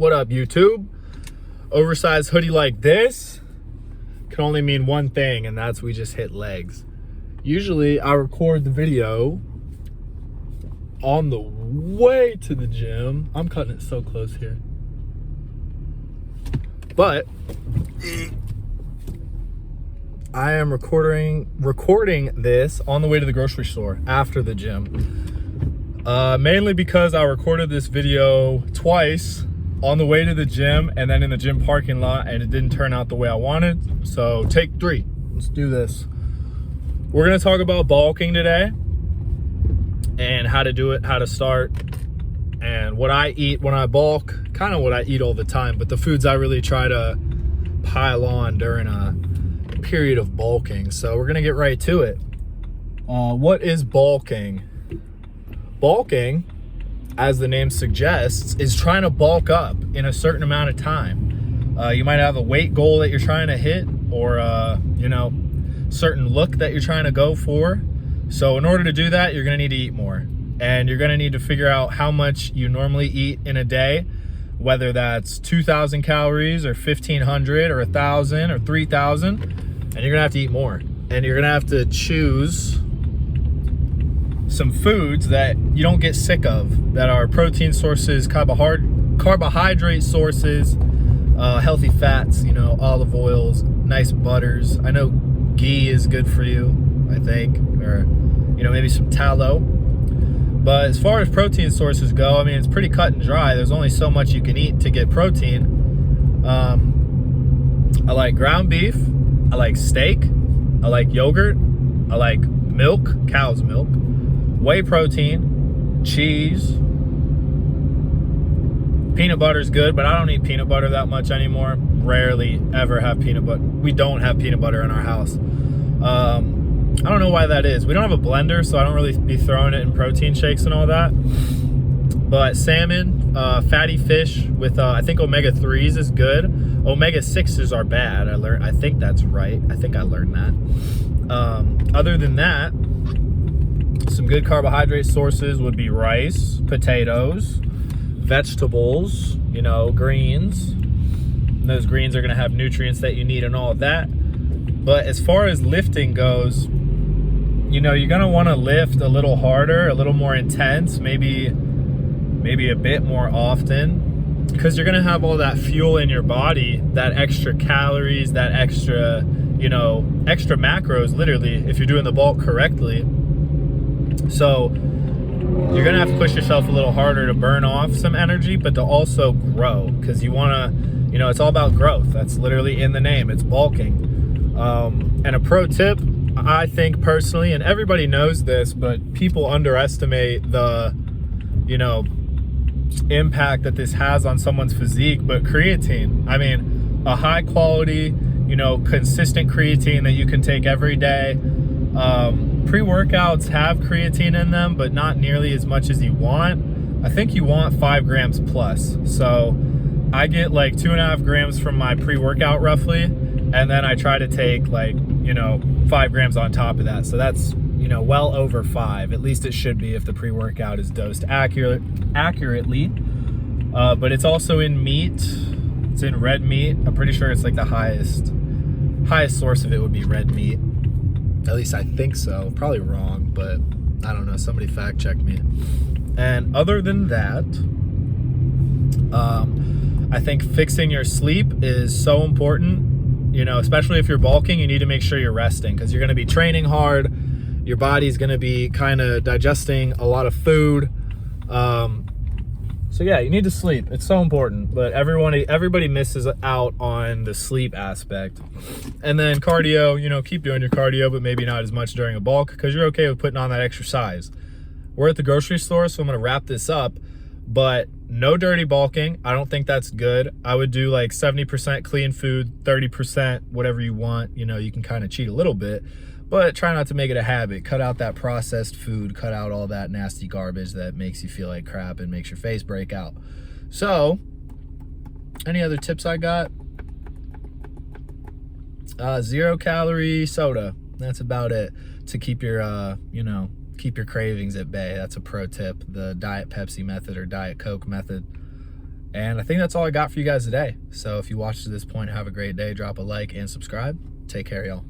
What up, YouTube? Oversized hoodie like this can only mean one thing, and that's we just hit legs. Usually I record the video on the way to the gym. I'm cutting it so close here. But I am recording this on the way to the grocery store after the gym. Mainly because I recorded this video twice on the way to the gym and then in the gym parking lot, and it didn't turn out the way I wanted. So take 3, let's do this. We're gonna talk about bulking today and how to do it, how to start, and what I eat when I bulk, kind of what I eat all the time, but the foods I really try to pile on during a period of bulking. So we're gonna get right to it. What is bulking? Bulking, as the name suggests, is trying to bulk up in a certain amount of time. You might have a weight goal that you're trying to hit, or certain look that you're trying to go for. So in order to do that, you're gonna need to eat more, and you're gonna need to figure out how much you normally eat in a day, whether that's 2,000 calories or 1,500 or 1,000 or 3,000, and you're gonna have to eat more. And you're gonna have to choose some foods that you don't get sick of, that are protein sources, carbohydrate sources, healthy fats, olive oils, nice butters. I know ghee is good for you, I think, or maybe some tallow. But as far as protein sources go, I mean, it's pretty cut and dry. There's only so much you can eat to get protein. I like ground beef, I like steak, I like yogurt, I like milk, cow's milk, whey protein, cheese. Peanut butter is good, but I don't eat peanut butter that much anymore. Rarely ever have peanut butter. We don't have peanut butter in our house. I don't know why that is. We don't have a blender, so I don't really be throwing it in protein shakes and all that. But salmon, fatty fish with I think omega-3s is good. Omega-6s are bad. I think that's right. I think I learned that. Other than that, some good carbohydrate sources would be rice, potatoes, vegetables, greens. And those greens are going to have nutrients that you need and all of that. But as far as lifting goes, you're going to want to lift a little harder, a little more intense, maybe a bit more often, because you're going to have all that fuel in your body, that extra calories, that extra macros, literally, if you're doing the bulk correctly. So you're going to have to push yourself a little harder to burn off some energy, but to also grow, because you want to, it's all about growth. That's literally in the name. It's bulking. And a pro tip, I think personally, and everybody knows this, but people underestimate the, impact that this has on someone's physique. But creatine, I mean, a high quality, consistent creatine that you can take every day. Pre-workouts have creatine in them, but not nearly as much as you want. I think you want 5 grams plus. So I get like 2.5 grams from my pre-workout roughly, and then I try to take 5 grams on top of that. So that's, well over 5. At least it should be if the pre-workout is dosed accurately. But it's also in meat. It's in red meat. I'm pretty sure it's like the highest source of it would be red meat. At least I think so. Probably wrong, but I don't know. Somebody fact check me. And other than that, I think fixing your sleep is so important. Especially if you're bulking, you need to make sure you're resting, because you're going to be training hard. Your body's going to be kind of digesting a lot of food. So yeah, you need to sleep. It's so important, but everybody misses out on the sleep aspect. And then cardio, keep doing your cardio, but maybe not as much during a bulk, because you're okay with putting on that exercise. We're at the grocery store, so I'm going to wrap this up, but no dirty bulking. I don't think that's good. I would do like 70% clean food, 30% whatever you want. You can kind of cheat a little bit, but try not to make it a habit. Cut out that processed food, cut out all that nasty garbage that makes you feel like crap and makes your face break out. So, any other tips I got? 0 calorie soda. That's about it to keep your, keep your cravings at bay. That's a pro tip. The Diet Pepsi method or Diet Coke method And I think that's all I got for you guys today. So if you watched to this point, have a great day. Drop a like and subscribe. Take care, y'all.